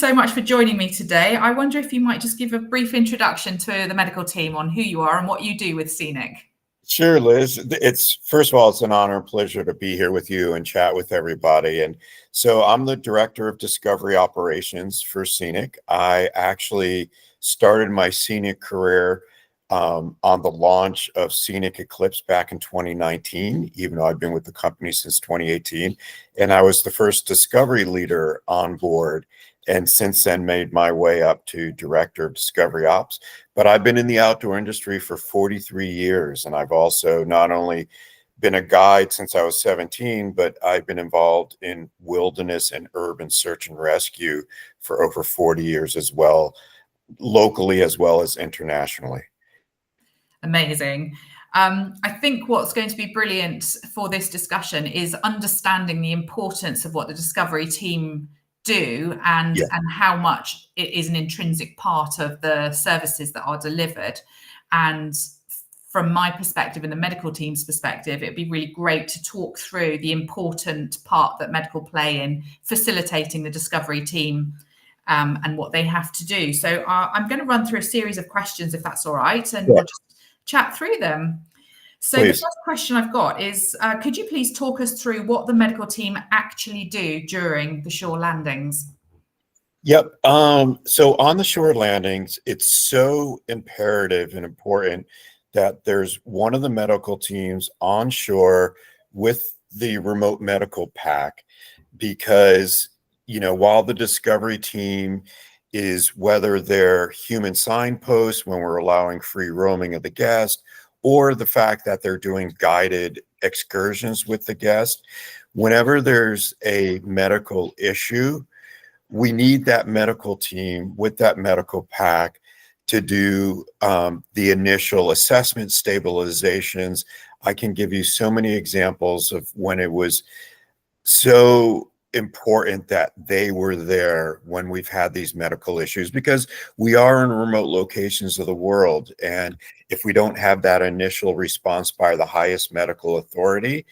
so much for joining me today. I wonder if you might just give a brief introduction to the medical team on who you are and what you do with Scenic. Sure, Liz. It's first of all, it's an honor and pleasure to be here with you and chat with everybody. And so I'm the Director of Discovery Operations for Scenic. I actually started my Scenic career on the launch of Scenic Eclipse back in 2019, even though I've been with the company since 2018. And I was the first discovery leader on board. And since then made my way up to Director of Discovery Ops. But I've been in the outdoor industry for 43 years. And I've also not only been a guide since I was 17, but I've been involved in wilderness and urban search and rescue for over 40 years as well, locally as well as internationally. Amazing. I think what's going to be brilliant for this discussion is understanding the importance of what the discovery team do and how much it is an intrinsic part of the services that are delivered. And from my perspective and the medical team's perspective, it'd be really great to talk through the important part that medical play in facilitating the discovery team and what they have to do. So I'm going to run through a series of questions, if that's all right, and we'll just chat through them. So the first question I've got is, could you please talk us through what the medical team actually do during the shore landings? Yep. So on the shore landings, it's so imperative and important that there's one of the medical teams on shore with the remote medical pack, because, you know, while the discovery team is, whether they're human signposts when we're allowing free roaming of the guest, or the fact that they're doing guided excursions with the guest, whenever there's a medical issue, we need that medical team with that medical pack to do the initial assessment stabilizations. I can give you so many examples of when it was so important that they were there when we've had these medical issues, because we are in remote locations of the world. And if we don't have that initial response by the highest medical authority,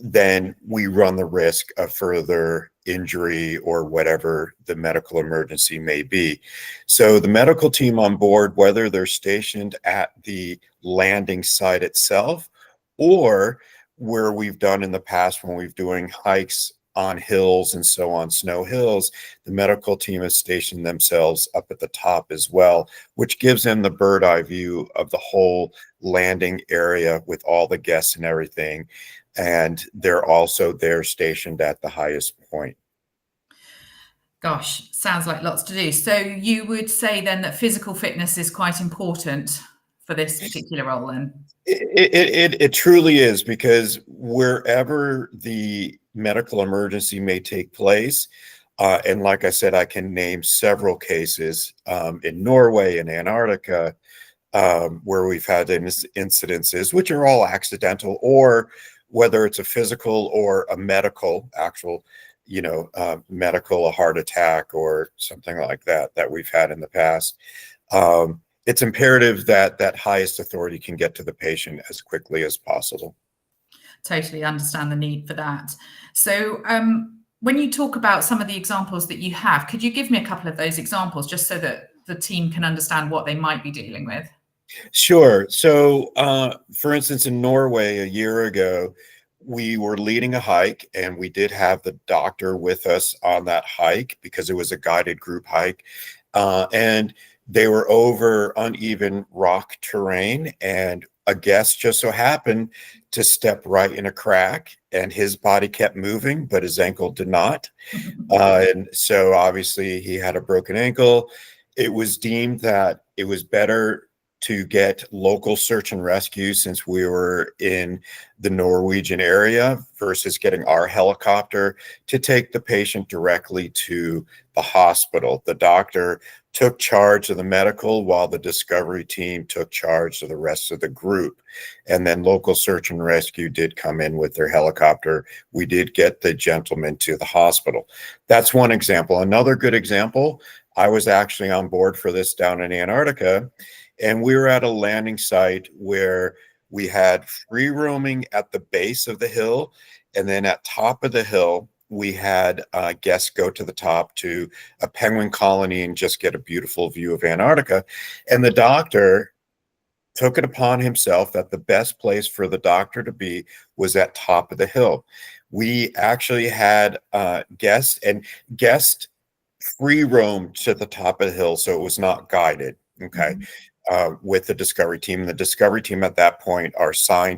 then we run the risk of further injury or whatever the medical emergency may be. So the medical team on board, whether they're stationed at the landing site itself, or where we've done in the past when we've doing hikes on hills and so on, snow hills, the medical team has stationed themselves up at the top as well, which gives them the bird eye view of the whole landing area with all the guests and everything. And they're also there stationed at the highest point. Gosh, sounds like lots to do. So you would say then that physical fitness is quite important for this particular role then? It truly is, because wherever the medical emergency may take place, and like I said, I can name several cases in Norway and Antarctica where we've had incidences, which are all accidental, or whether it's a physical or a medical, actual, medical, a heart attack or something like that, that we've had in the past. It's imperative that that highest authority can get to the patient as quickly as possible. Totally understand the need for that. So when you talk about some of the examples that you have, could you give me a couple of those examples just so that the team can understand what they might be dealing with? Sure. So for instance, in Norway a year ago, we were leading a hike, and we did have the doctor with us on that hike because it was a guided group hike. And they were over uneven rock terrain, and a guest just so happened to step right in a crack, and his body kept moving, but his ankle did not. And so obviously he had a broken ankle. It was deemed that it was better to get local search and rescue, since we were in the Norwegian area, versus getting our helicopter to take the patient directly to the hospital. The doctor took charge of the medical while the discovery team took charge of the rest of the group. And then local search and rescue did come in with their helicopter. We did get the gentleman to the hospital. That's one example. Another good example, I was actually on board for this down in Antarctica, and we were at a landing site where we had free roaming at the base of the hill, and then at top of the hill, we had guests go to the top to a penguin colony and just get a beautiful view of Antarctica. And the doctor took it upon himself that the best place for the doctor to be was at top of the hill. We actually had guests free roam to the top of the hill, so it was not guided. Okay. With the discovery team. The discovery team at that point are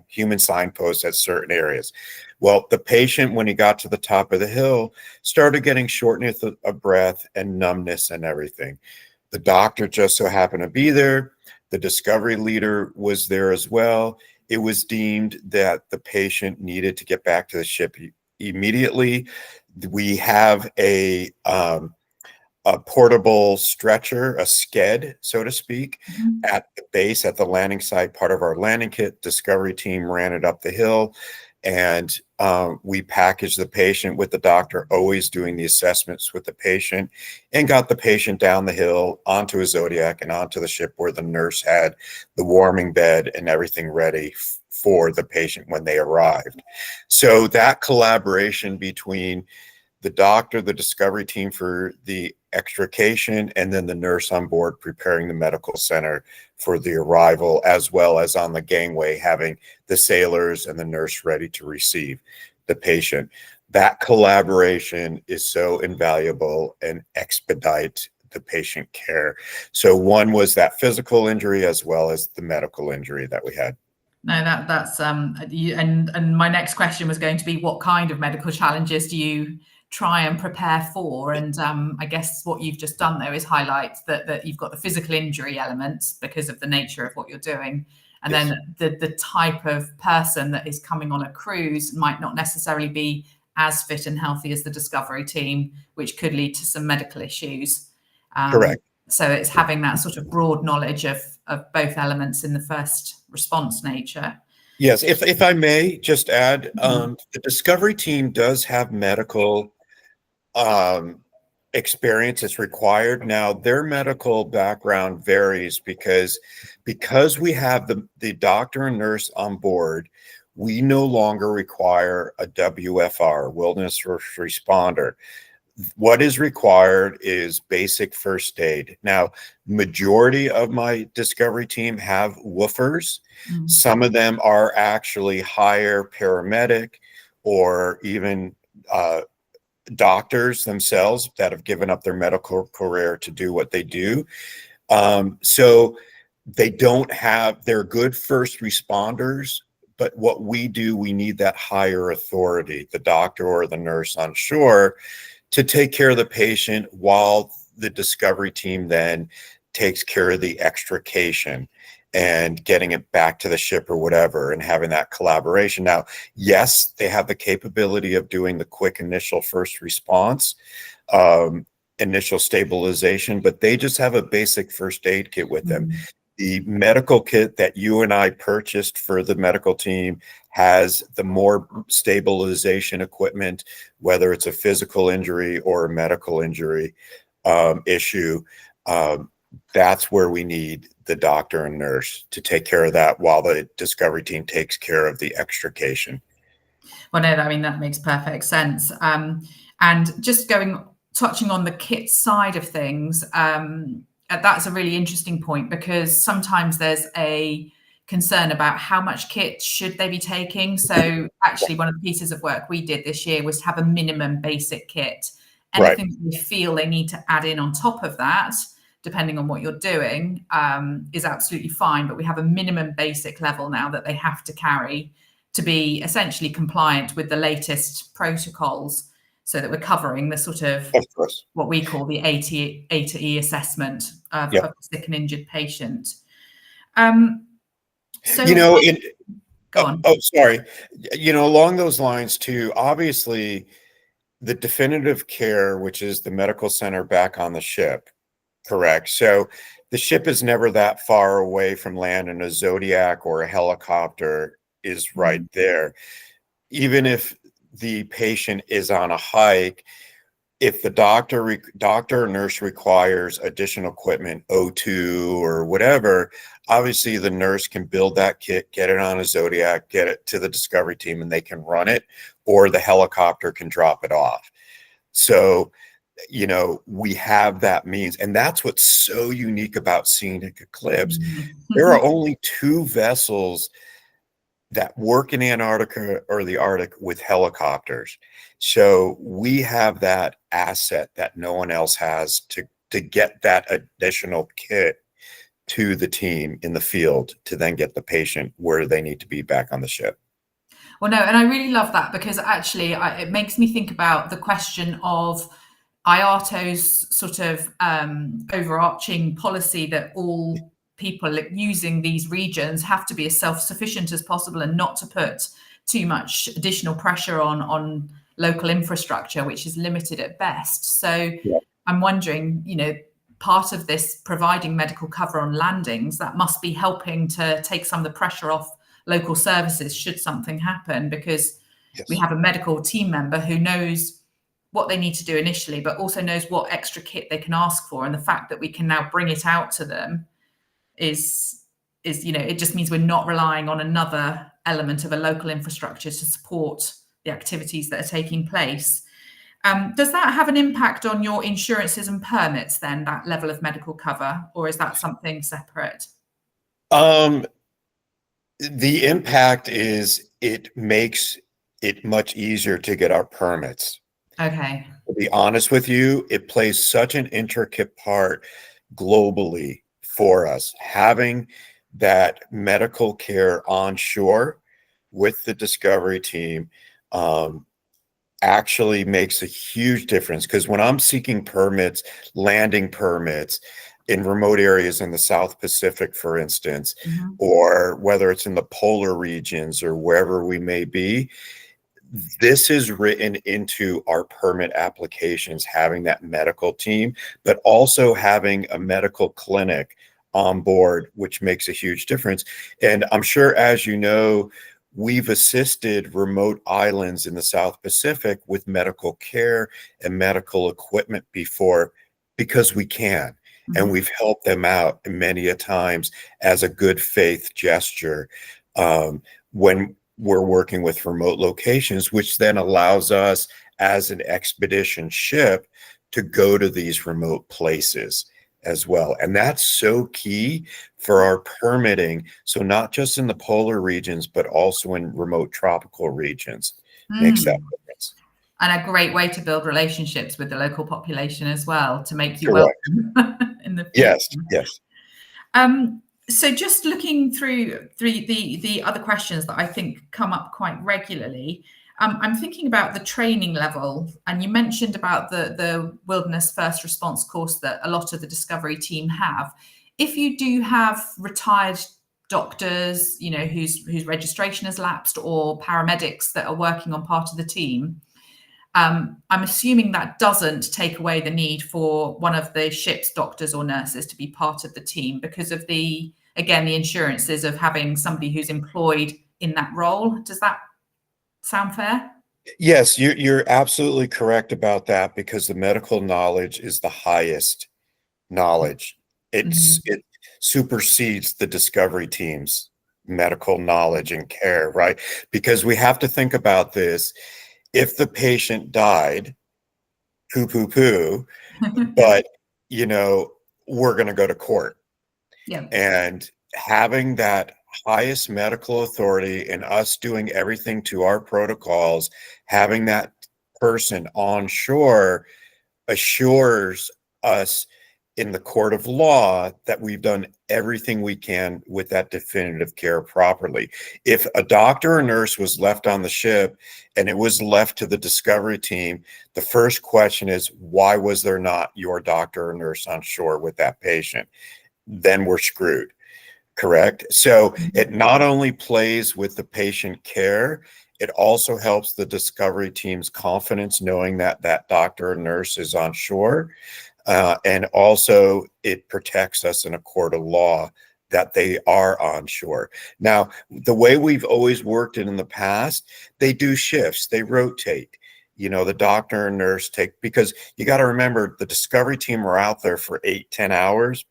human signposts at certain areas. Well, the patient, when he got to the top of the hill, started getting shortness of breath and numbness and everything. The doctor just so happened to be there. The discovery leader was there as well. It was deemed that the patient needed to get back to the ship immediately. We have a portable stretcher, a sked, so to speak, at the base, at the landing site, part of our landing kit. Discovery team ran it up the hill, and we packaged the patient with the doctor always doing the assessments with the patient, and got the patient down the hill onto a Zodiac and onto the ship where the nurse had the warming bed and everything ready for the patient when they arrived. So that collaboration between the doctor, the discovery team for the extrication, and then the nurse on board preparing the medical center for the arrival, as well as on the gangway having the sailors and the nurse ready to receive the patient. That collaboration is so invaluable and expedite the patient care. So one was that physical injury as well as the medical injury that we had. No, that's and my next question was going to be, what kind of medical challenges do you try and prepare for? And I guess what you've just done there is highlight that you've got the physical injury element because of the nature of what you're doing, and Yes. then the type of person that is coming on a cruise might not necessarily be as fit and healthy as the discovery team, which could lead to some medical issues. Correct. So it's having that sort of broad knowledge of both elements in the first response nature. Yes, if I may just add, the discovery team does have medical experience is required. Now, their medical background varies because we have the doctor and nurse on board. We no longer require a WFR, wilderness first responder. What is required is basic first aid. Now, majority of my discovery team have woofers. Some of them are actually higher paramedic or even doctors themselves that have given up their medical career to do what they do. So they don't have, they're good first responders, but what we do, we need that higher authority, the doctor or the nurse on shore, to take care of the patient while the discovery team then takes care of the extrication and getting it back to the ship or whatever, and having that collaboration. Now, yes, they have the capability of doing the quick initial first response, initial stabilization, but they just have a basic first aid kit with them. The medical kit that you and I purchased for the medical team has the more stabilization equipment, whether it's a physical injury or a medical injury issue. That's where we need the doctor and nurse to take care of that while the discovery team takes care of the extrication. Well, no, I mean, that makes perfect sense. And just touching on the kit side of things, that's a really interesting point, because sometimes there's a concern about how much kit should they be taking. So actually, one of the pieces of work we did this year was to have a minimum basic kit. Anything that we feel they need to add in on top of that, depending on what you're doing, is absolutely fine. But we have a minimum basic level now that they have to carry to be essentially compliant with the latest protocols, so that we're covering the sort of what we call the A to E assessment of a sick and injured patient. So, go on. Oh, sorry. Along those lines too, obviously the definitive care, which is the medical center back on the ship, correct? So the ship is never that far away from land, and a Zodiac or a helicopter is right there. Even if the patient is on a hike, if the doctor or nurse requires additional equipment, O2 or whatever, obviously the nurse can build that kit, get it on a Zodiac, get it to the Discovery team, and they can run it, or the helicopter can drop it off. So, you know, we have that means, and that's what's so unique about Scenic Eclipse. There are only 2 vessels that work in Antarctica or the Arctic with helicopters. So we have that asset that no one else has to get that additional kit to the team in the field to then get the patient where they need to be back on the ship. Well, no, and I really love that, because actually it makes me think about the question of IATO's sort of overarching policy that all people using these regions have to be as self-sufficient as possible and not to put too much additional pressure on local infrastructure, which is limited at best. So yeah. I'm wondering, you know, part of this providing medical cover on landings, that must be helping to take some of the pressure off local services should something happen, because yes. we have a medical team member who knows what they need to do initially, but also knows what extra kit they can ask for. And the fact that we can now bring it out to them is, you know, it just means we're not relying on another element of a local infrastructure to support the activities that are taking place. Does that have an impact on your insurances and permits then, that level of medical cover, or is that something separate? The impact is it makes it much easier to get our permits. Okay. To be honest with you, it plays such an intricate part globally for us. Having that medical care on shore with the Discovery team actually makes a huge difference, because when I'm seeking permits, landing permits in remote areas in the South Pacific, for instance, mm-hmm. or whether it's in the polar regions or wherever we may be, this is written into our permit applications, having that medical team, but also having a medical clinic on board, which makes a huge difference. And I'm sure, as you know, we've assisted remote islands in the South Pacific with medical care and medical equipment before, because we can. Mm-hmm. And we've helped them out many a times as a good faith gesture when we're working with remote locations, which then allows us as an expedition ship to go to these remote places as well. And that's so key for our permitting. So not just in the polar regions, but also in remote tropical regions. Makes that difference. And a great way to build relationships with the local population as well, to make you welcome in the future. Yes. So just looking through the other questions that I think come up quite regularly, I'm thinking about the training level, and you mentioned about the wilderness first response course that a lot of the Discovery team have. If you do have retired doctors, you know, whose registration has lapsed, or paramedics that are working on part of the team, I'm assuming that doesn't take away the need for one of the ship's doctors or nurses to be part of the team, because of the insurances of having somebody who's employed in that role. Does that sound fair? Yes, you're absolutely correct about that, because the medical knowledge is the highest knowledge. It supersedes the Discovery team's medical knowledge and care, right? Because we have to think about this. If the patient died, poo, but, you know, we're going to go to court. Yeah. And having that highest medical authority and us doing everything to our protocols, having that person on shore assures us in the court of law that we've done everything we can with that definitive care properly. If a doctor or nurse was left on the ship and it was left to the Discovery team, the first question is, why was there not your doctor or nurse on shore with that patient? Then we're screwed. Correct. So it not only plays with the patient care, it also helps the Discovery team's confidence knowing that that doctor or nurse is on shore. And also it protects us in a court of law that they are on shore. Now, the way we've always worked it in the past, they do shifts, they rotate. the doctor and nurse because you got to remember the discovery team are out there for 8-10 hours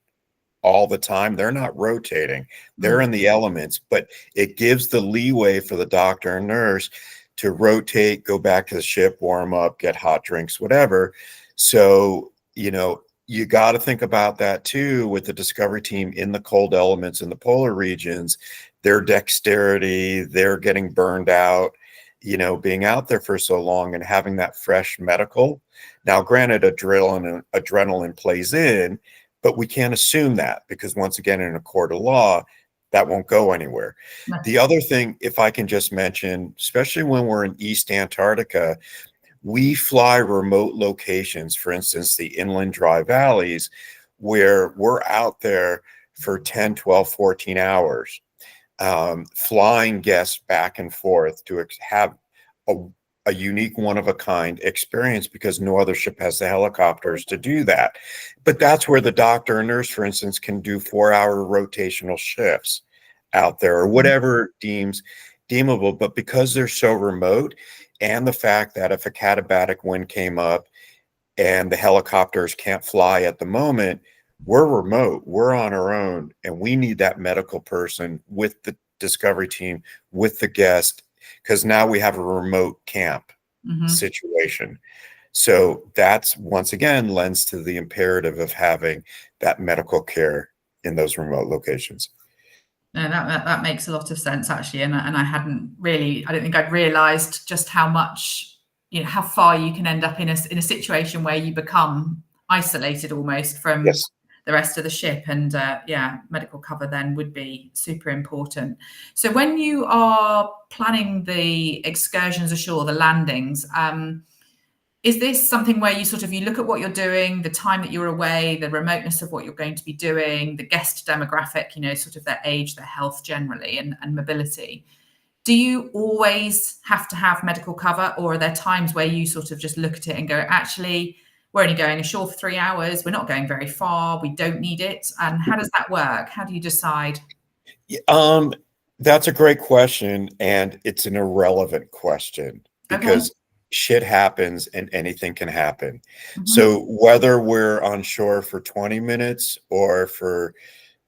all the time. They're not rotating, they're in the elements, but it gives the leeway for the doctor and nurse to rotate, go back to the ship, warm up, get hot drinks, whatever. So you got to think about that too with the discovery team in the cold elements in the polar regions. Their dexterity, they're getting burned out, being out there for so long and having that fresh medical. Now granted, adrenaline plays in, but we can't assume that, because once again, in a court of law, that won't go anywhere. The other thing, if I can just mention, especially when we're in East Antarctica, we fly remote locations, for instance, the inland dry valleys, where we're out there for 10, 12, 14 hours, flying guests back and forth to have a unique one-of-a-kind experience, because no other ship has the helicopters to do that. But that's where the doctor and nurse, for instance, can do 4-hour rotational shifts out there or whatever deemable. But because they're so remote, and the fact that if a katabatic wind came up and the helicopters can't fly at the moment, we're remote, we're on our own, and we need that medical person with the discovery team, with the guest, because now we have a remote camp situation. So that's, once again, lends to the imperative of having that medical care in those remote locations. No, that makes a lot of sense, actually, and I don't think I'd realised just how much, how far you can end up in a situation where you become isolated almost from the rest of the ship, and medical cover then would be super important. So when you are planning the excursions ashore, the landings, is this something where you look at what you're doing, the time that you're away, the remoteness of what you're going to be doing, the guest demographic, sort of their age, their health generally, and mobility? Do you always have to have medical cover, or are there times where you sort of just look at it and go, actually, we're only going ashore for 3 hours, we're not going very far, we don't need it? And how does that work? How do you decide? That's a great question, and it's an irrelevant question, because shit happens and anything can happen. So whether we're on shore for 20 minutes or for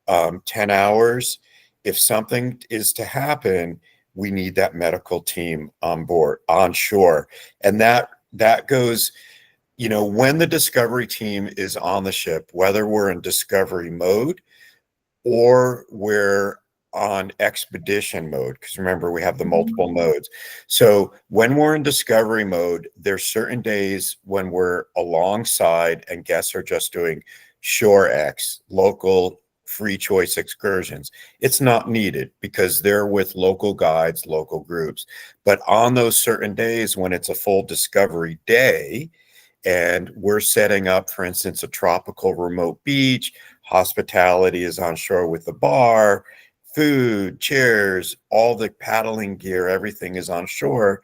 10 hours, if something is to happen, we need that medical team on board, on shore. And that goes, when the discovery team is on the ship, whether we're in discovery mode or we're on expedition mode, because remember, we have the multiple modes. So when we're in discovery mode, there's certain days when we're alongside and guests are just doing shore X, local free choice excursions. It's not needed because they're with local guides, local groups. But on those certain days when it's a full discovery day and we're setting up, for instance, a tropical remote beach, hospitality is on shore with the bar, food, chairs, all the paddling gear, everything is on shore,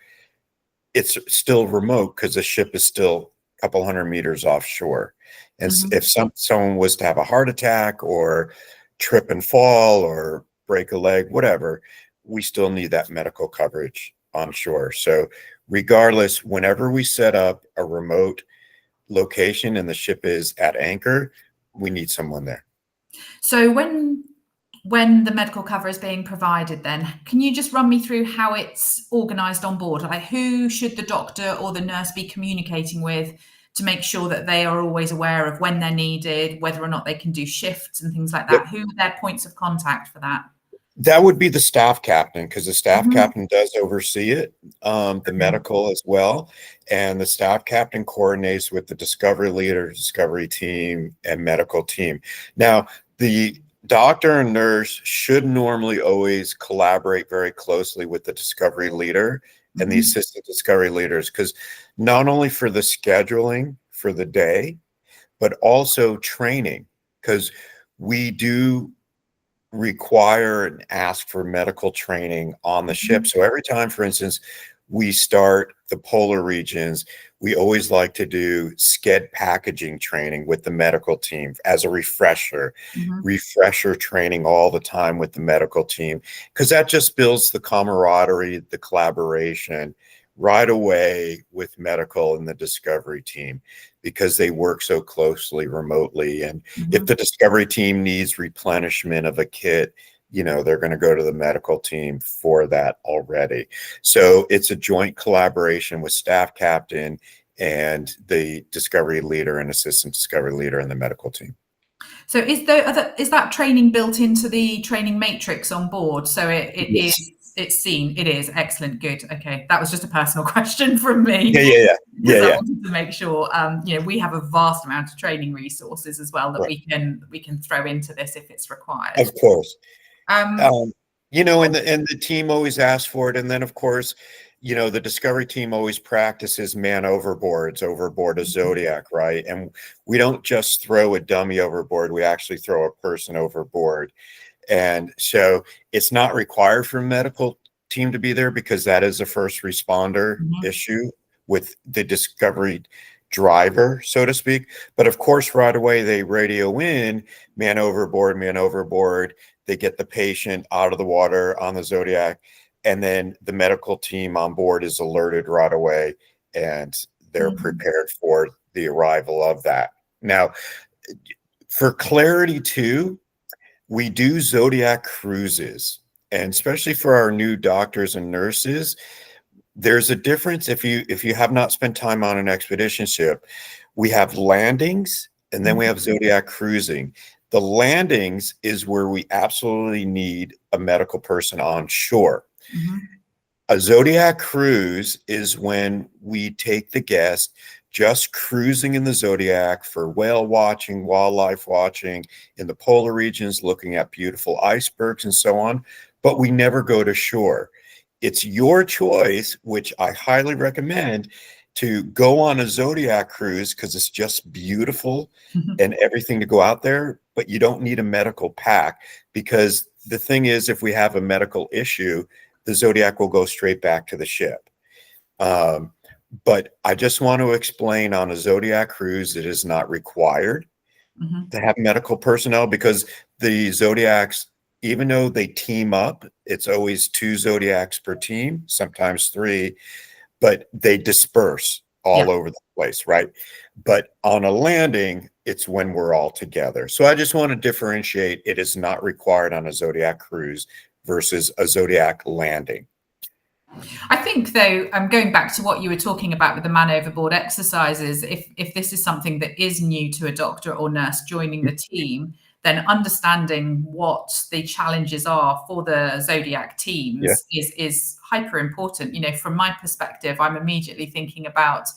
it's still remote because the ship is still a couple hundred meters offshore. And if someone was to have a heart attack or trip and fall or break a leg, whatever, we still need that medical coverage on shore. So regardless, whenever we set up a remote location and the ship is at anchor, we need someone there. So when the medical cover is being provided, then can you just run me through how it's organized on board? Like, who should the doctor or the nurse be communicating with to make sure that they are always aware of when they're needed, whether or not they can do shifts and things like that? Who are their points of contact for that? That would be the staff captain, because the staff captain does oversee it, the medical as well. And the staff captain coordinates with the discovery leader, discovery team, and medical team. Now, the doctor and nurse should normally always collaborate very closely with the discovery leader and the assistant discovery leaders, because not only for the scheduling for the day, but also training, because we do require and ask for medical training on the ship. So every time, for instance, we start the polar regions, we always like to do sked packaging training with the medical team as a refresher training all the time with the medical team, because that just builds the camaraderie, the collaboration right away with medical and the discovery team because they work so closely remotely. And if the discovery team needs replenishment of a kit, they're going to go to the medical team for that already. So it's a joint collaboration with staff captain and the discovery leader and assistant discovery leader and the medical team. So is that training built into the training matrix on board? So Yes. it's seen. It is excellent. Good. Okay, that was just a personal question from me. Yeah. Because I wanted to make sure. We have a vast amount of training resources as well that Right. we can throw into this if it's required. Of course. Um, and the team always asks for it, and then of course, the discovery team always practices man overboard a Zodiac, right? And we don't just throw a dummy overboard; we actually throw a person overboard. And so it's not required for a medical team to be there because that is a first responder issue with the discovery driver, so to speak. But of course, right away they radio in man overboard, man overboard. They get the patient out of the water on the Zodiac, and then the medical team on board is alerted right away, and they're prepared for the arrival of that. Now, for clarity too, we do Zodiac cruises, and especially for our new doctors and nurses, there's a difference. If you have not spent time on an expedition ship, we have landings and then we have Zodiac cruising. The landings is where we absolutely need a medical person on shore. A Zodiac cruise is when we take the guest just cruising in the Zodiac for whale watching, wildlife watching in the polar regions, looking at beautiful icebergs and so on, but we never go to shore. It's your choice, which I highly recommend, to go on a Zodiac cruise because it's just beautiful and everything to go out there, but you don't need a medical pack, because the thing is, if we have a medical issue, the Zodiac will go straight back to the ship. But I just want to explain, on a Zodiac cruise, it is not required to have medical personnel, because the Zodiacs, even though they team up, it's always 2 Zodiacs per team, sometimes 3, but they disperse all over the place, right? But on a landing, it's when we're all together. So I just want to differentiate. It is not required on a Zodiac cruise versus a Zodiac landing. I think, though, going back to what you were talking about with the man overboard exercises, if this is something that is new to a doctor or nurse joining the team, then understanding what the challenges are for the Zodiac teams is hyper important. From my perspective, I'm immediately thinking about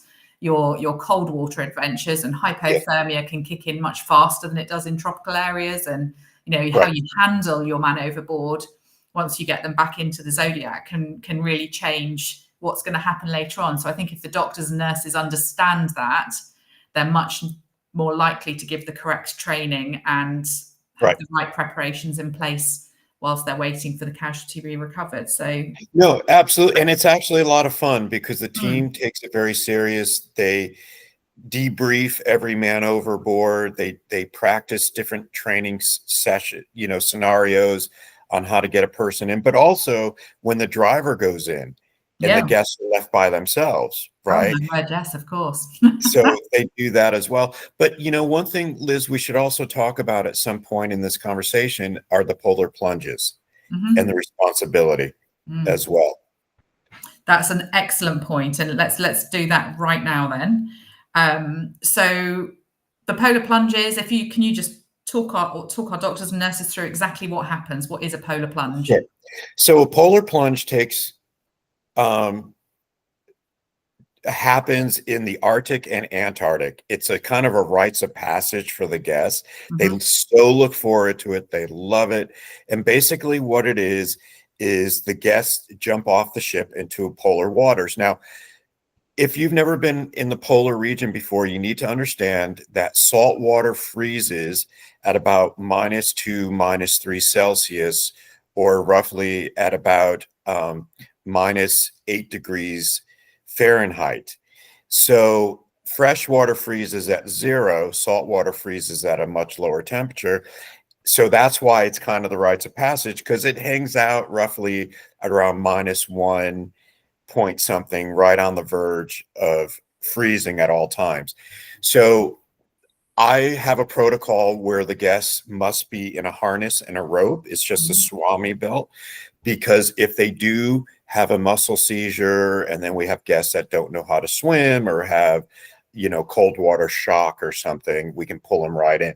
your cold water adventures, and hypothermia can kick in much faster than it does in tropical areas, and how you handle your man overboard once you get them back into the Zodiac can really change what's going to happen later on. So I think if the doctors and nurses understand that, they're much more likely to give the correct training and have the right preparations in place whilst they're waiting for the casualty to be recovered. So no, absolutely. And it's actually a lot of fun because the team takes it very serious. They debrief every man overboard. They practice different training session, scenarios on how to get a person in, but also when the driver goes in and the guests are left by themselves, right? Oh my word, yes, of course. So they do that as well. But one thing, Liz, we should also talk about at some point in this conversation are the polar plunges and the responsibility as well. That's an excellent point, and let's do that right now then. So the polar plunges, can you just talk our doctors and nurses through exactly what happens? What is a polar plunge? Sure. So a polar plunge happens in the Arctic and Antarctic. It's a kind of a rites of passage for the guests. They so look forward to it. They love it. And basically what it is the guests jump off the ship into polar waters. Now, if you've never been in the polar region before, you need to understand that salt water freezes at about -2, -3 Celsius, or roughly at about -8 degrees Fahrenheit. So fresh water freezes at 0, salt water freezes at a much lower temperature. So that's why it's kind of the rites of passage, because it hangs out roughly at around -1 point something right on the verge of freezing at all times. So I have a protocol where the guests must be in a harness and a rope. It's just a Swami belt, because if they do have a muscle seizure, and then we have guests that don't know how to swim or have, cold water shock or something, we can pull them right in.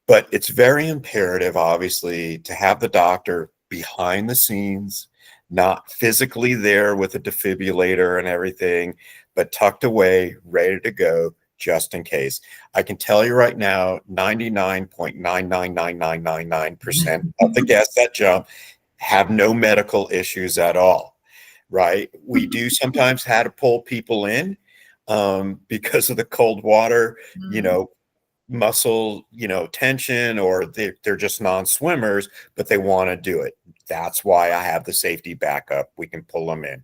But it's very imperative, obviously, to have the doctor behind the scenes, not physically there with a defibrillator and everything, but tucked away, ready to go, just in case. I can tell you right now, 99.999999% of the guests that jump have no medical issues at all, right? We do sometimes have to pull people in because of the cold water, muscle, tension, or they're just non-swimmers, but they want to do it. That's why I have the safety backup. We can pull them in.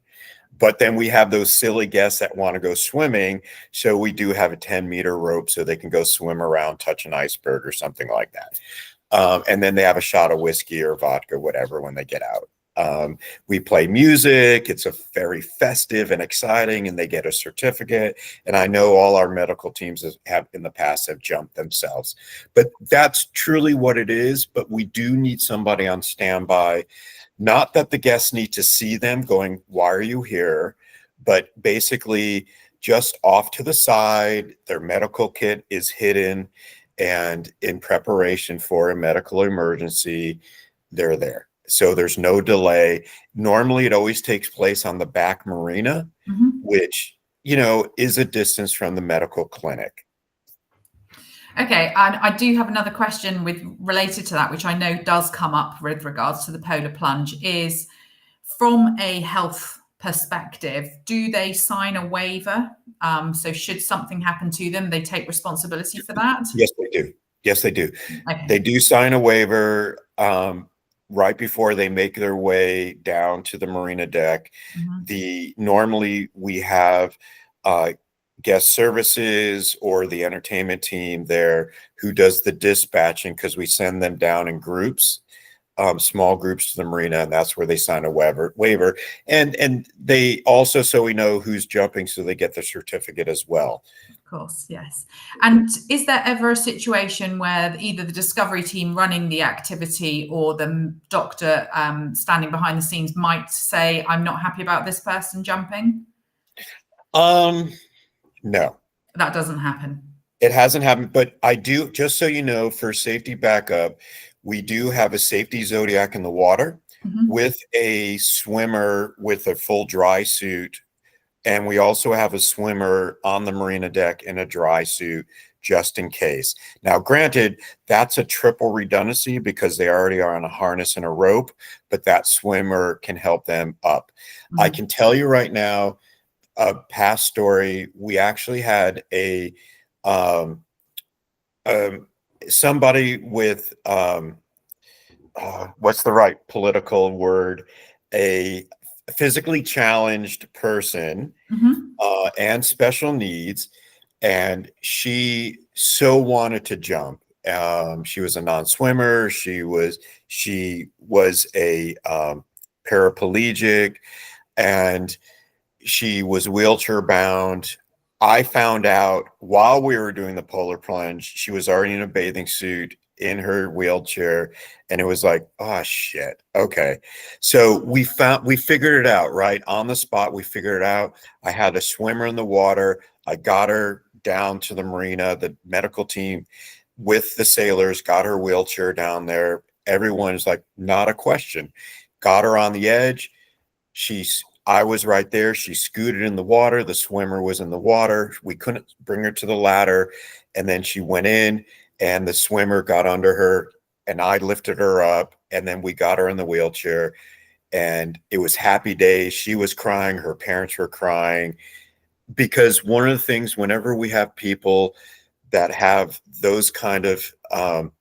But then we have those silly guests that want to go swimming. So we do have a 10-meter rope so they can go swim around, touch an iceberg or something like that. And then they have a shot of whiskey or vodka, whatever, when they get out. We play music. It's a very festive and exciting, and they get a certificate. And I know all our medical teams have in the past have jumped themselves, but that's truly what it is. But we do need somebody on standby. Not that the guests need to see them going, why are you here? But basically just off to the side, their medical kit is hidden, and in preparation for a medical emergency, they're there. So there's no delay. Normally it always takes place on the back marina, which, is a distance from the medical clinic. Okay, and I do have another question related to that, which I know does come up with regards to the polar plunge, is from a health perspective, do they sign a waiver? So should something happen to them, they take responsibility for that? Yes, they do. Yes, they do. Okay. They do sign a waiver right before they make their way down to the marina deck. Normally we have guest services or the entertainment team there who does the dispatching, because we send them down in groups, small groups to the marina, and that's where they sign a waiver. And they also, so we know who's jumping, so they get the certificate as well. Of course, yes. And is there ever a situation where either the discovery team running the activity or the doctor standing behind the scenes might say, I'm not happy about this person jumping? No. That doesn't happen. It hasn't happened, but I do, just so you know, for safety backup, we do have a safety Zodiac in the water with a swimmer with a full dry suit. And we also have a swimmer on the marina deck in a dry suit, just in case. Now, granted, that's a triple redundancy because they already are on a harness and a rope, but that swimmer can help them up. I can tell you right now, a past story, we actually had somebody with what's the right political word, a physically challenged person and special needs, and she so wanted to jump. She was a non-swimmer. She was a paraplegic, and she was wheelchair bound. I found out while we were doing the polar plunge, she was already in a bathing suit in her wheelchair, and it was like, oh shit. Okay. So we figured it out right on the spot. We figured it out. I had a swimmer in the water. I got her down to the marina. The medical team with the sailors got her wheelchair down there. Everyone's like, not a question. Got her on the edge. I was right there. She scooted in the water. The swimmer was in the water. We couldn't bring her to the ladder. And then she went in, and the swimmer got under her, and I lifted her up, and then we got her in the wheelchair, and it was happy days. She was crying. Her parents were crying, because one of the things, whenever we have people that have those kind of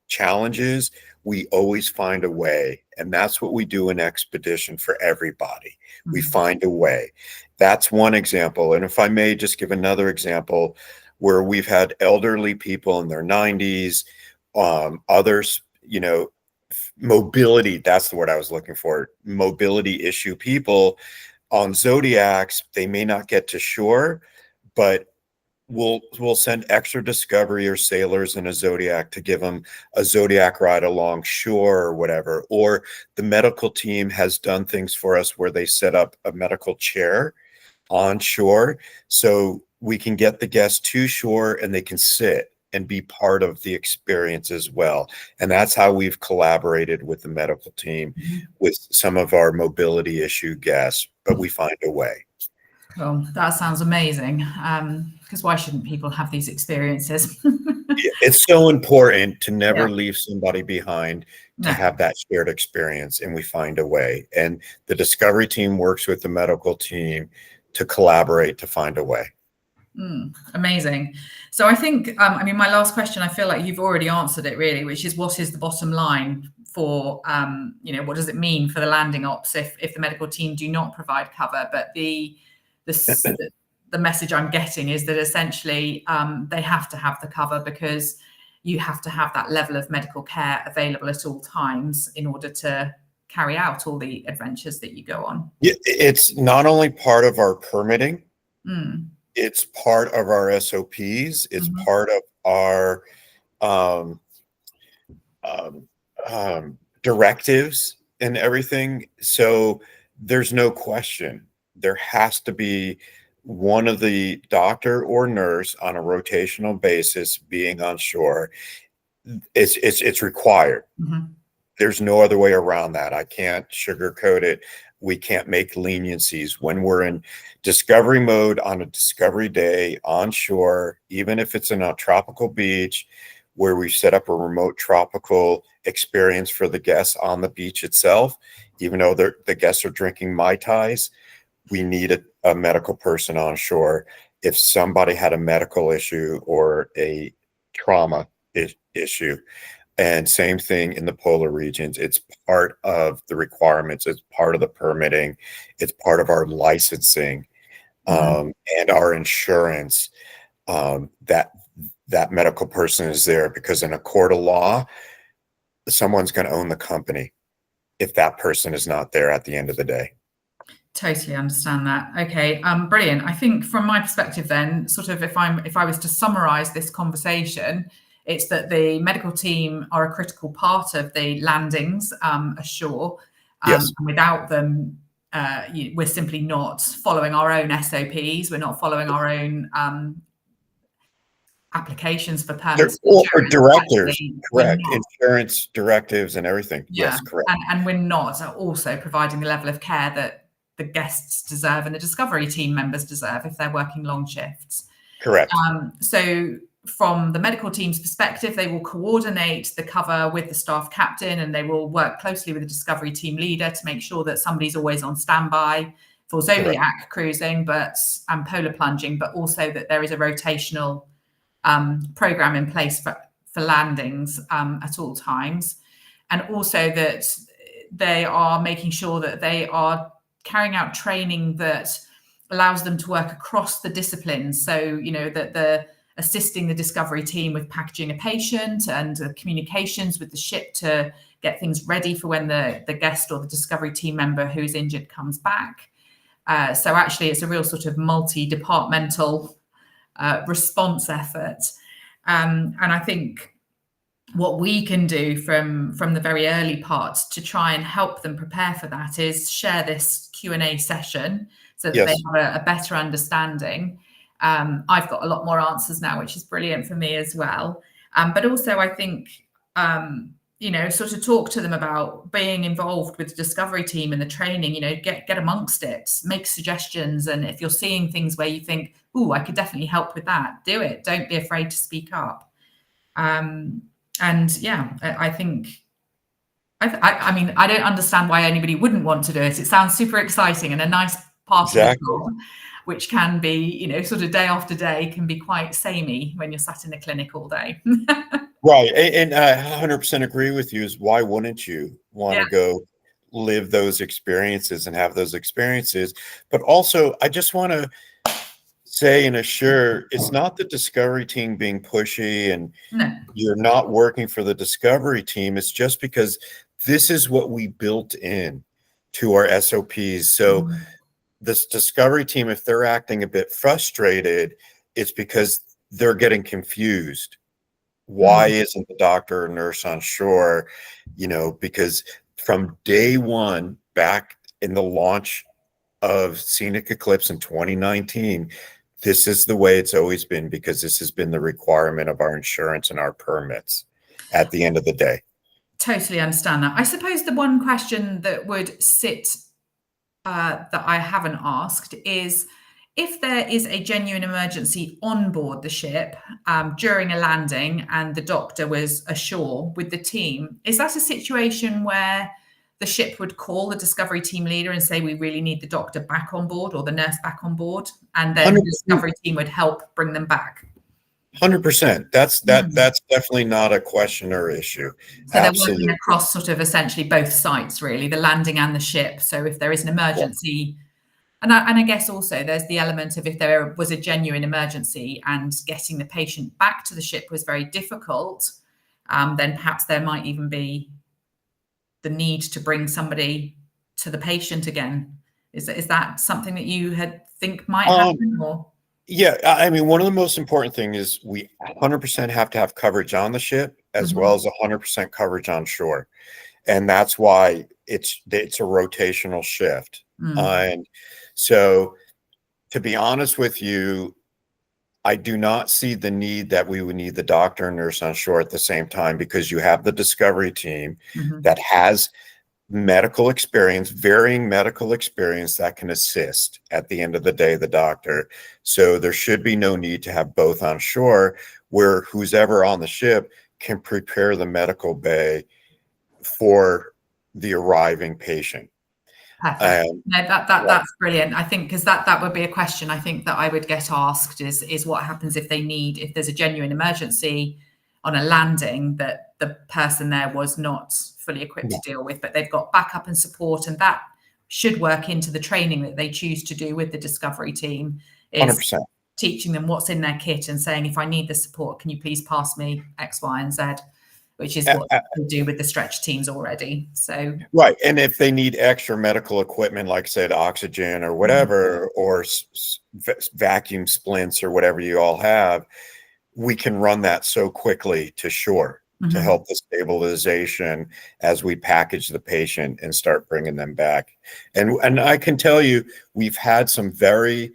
challenges, we always find a way. And that's what we do in Expedition for everybody. We find a way. That's one example. And if I may just give another example, where we've had elderly people in their 90s, others, mobility, that's the word I was looking for, mobility issue people On Zodiacs, they may not get to shore, but we'll send extra discovery or sailors in a Zodiac to give them a Zodiac ride along shore or whatever. Or the medical team has done things for us where they set up a medical chair on shore so we can get the guests to shore and they can sit and be part of the experience as well. And that's how we've collaborated with the medical team with some of our mobility issue guests, but we find a way. Well, that sounds amazing. Because why shouldn't people have these experiences? It's so important to never leave somebody behind, to No. have that shared experience, and we find a way. And the discovery team works with the medical team to collaborate to find a way. Amazing. So I think, I mean, my last question, I feel like you've already answered it really, which is what is the bottom line for, you know, what does it mean for the landing ops if the medical team do not provide cover? But the message I'm getting is that essentially they have to have the cover because you have to have that level of medical care available at all times in order to carry out all the adventures that you go on. It's not only part of our permitting, it's part of our SOPs, it's part of our directives and everything. So there's no question. There has to be one of the doctor or nurse on a rotational basis being on shore. It's required. There's no other way around that. I can't sugarcoat it. We can't make leniencies. When we're in discovery mode on a discovery day on shore, even if it's in a tropical beach where we set up a remote tropical experience for the guests on the beach itself, even though the guests are drinking Mai Tais, we need a medical person on shore. If somebody had a medical issue or a trauma issue, and same thing in the polar regions, it's part of the requirements, it's part of the permitting, it's part of our licensing and our insurance, that medical person is there, because in a court of law, someone's going to own the company if that person is not there at the end of the day. Totally understand that. Okay, brilliant. I think from my perspective then, sort of if I was to summarize this conversation, it's that the medical team are a critical part of the landings ashore. Yes. And without them, we're simply not following our own SOPs. We're not following our own applications for permits. Or directives, correct. Insurance directives and everything. Yeah. Yes, correct. And we're not also providing the level of care that the guests deserve and the discovery team members deserve if they're working long shifts. Correct. So from the medical team's perspective, they will coordinate the cover with the staff captain, and they will work closely with the discovery team leader to make sure that somebody's always on standby for Zodiac cruising, and polar plunging, but also that there is a rotational program in place for landings at all times. And also that they are making sure that they are carrying out training that allows them to work across the disciplines. So, you know, that the assisting the discovery team with packaging a patient and communications with the ship to get things ready for when the guest or the discovery team member who is injured comes back. So actually it's a real sort of multi-departmental response effort. And I think what we can do from the very early parts to try and help them prepare for that is share this Q&A session so that they have a better understanding. I've got a lot more answers now, which is brilliant for me as well. But also I think, you know, sort of talk to them about being involved with the discovery team and the training, you know, get amongst it, make suggestions. And if you're seeing things where you think, ooh, I could definitely help with that, do it. Don't be afraid to speak up. And yeah, I think, I mean, I don't understand why anybody wouldn't want to do it. It sounds super exciting and a nice part of the job, which can be, you know, sort of day after day can be quite samey when you're sat in the clinic all day. Right. And I 100% agree with you, is why wouldn't you want to go live those experiences and have those experiences? But also, I just want to say and assure, it's not the discovery team being pushy and you're not working for the discovery team. It's just because this is what we built in to our SOPs. So this discovery team, if they're acting a bit frustrated, it's because they're getting confused. Why isn't the doctor or nurse on shore? Because from day one, back in the launch of Scenic Eclipse in 2019, this is the way it's always been, because this has been the requirement of our insurance and our permits at the end of the day. Totally understand that. I suppose the one question that would sit that I haven't asked is, if there is a genuine emergency on board the ship during a landing and the doctor was ashore with the team, is that a situation where the ship would call the discovery team leader and say, we really need the doctor back on board or the nurse back on board, and then the discovery team would help bring them back? 100%. That's definitely not a question or issue. So they're working across sort of essentially both sites, really, the landing and the ship. So if there is an emergency, and I guess also there's the element of, if there was a genuine emergency and getting the patient back to the ship was very difficult, then perhaps there might even be the need to bring somebody to the patient again. Is that something that you think might happen? Or? Yeah, I mean, one of the most important things is we 100% have to have coverage on the ship, as well as 100% coverage on shore. And that's why it's a rotational shift. And so, to be honest with you, I do not see the need that we would need the doctor and nurse on shore at the same time, because you have the discovery team that has medical experience, varying medical experience, that can assist at the end of the day, the doctor. So there should be no need to have both on shore, where who's ever on the ship can prepare the medical bay for the arriving patient. Perfect. No, that's brilliant. I think, because that would be a question I think that I would get asked is what happens if there's a genuine emergency on a landing that the person there was not fully equipped to deal with, but they've got backup and support, and that should work into the training that they choose to do with the discovery team, is 100%. teaching them what's in their kit and saying, if I need the support, can you please pass me X, Y, and Z, which is what we do with the stretch teams already. So right, and if they need extra medical equipment, like I said, oxygen or whatever, or vacuum splints or whatever you all have, we can run that so quickly to shore to help the stabilization as we package the patient and start bringing them back. And I can tell you, we've had some very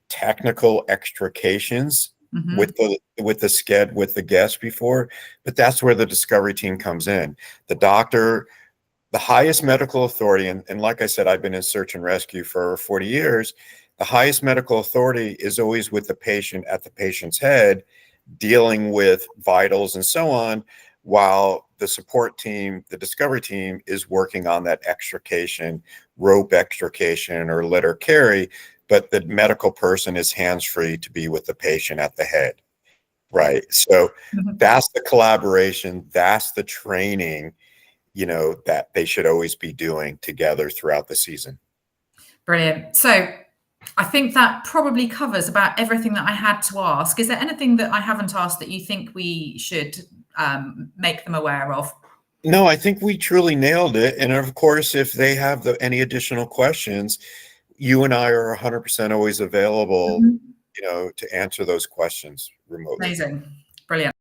technical extrications with the guest before, but that's where the discovery team comes in. The doctor, the highest medical authority, and like I said, I've been in search and rescue for 40 years. The highest medical authority is always with the patient, at the patient's head, dealing with vitals and so on, while the support team, the discovery team, is working on that extrication, rope extrication or litter carry, but the medical person is hands-free to be with the patient at the head, right? So that's the collaboration, that's the training, that they should always be doing together throughout the season. Brilliant. So I think that probably covers about everything that I had to ask. Is there anything that I haven't asked that you think we should make them aware of? No, I think we truly nailed it. And of course, if they have any additional questions, you and I are 100% always available, to answer those questions remotely. Amazing. Brilliant.